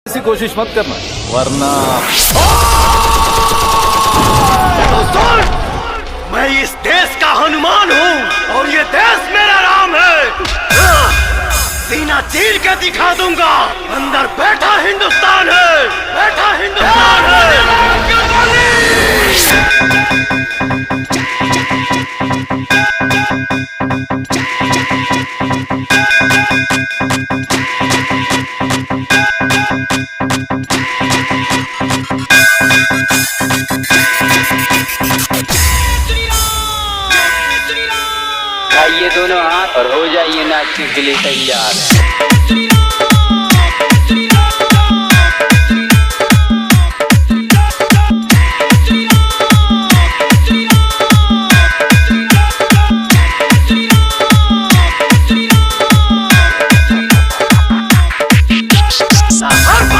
ऐसी कोशिश मत करना वरना मैं इस देश का हनुमान हूँ और ये देश मेरा राम है। सीना चीर के दिखा दूंगा, अंदर बैठा हिंदुस्तान है, बैठा हिंदुस्तान है। उठाइए दोनों हाथ और हो जाइए नाचने के लिए तैयार।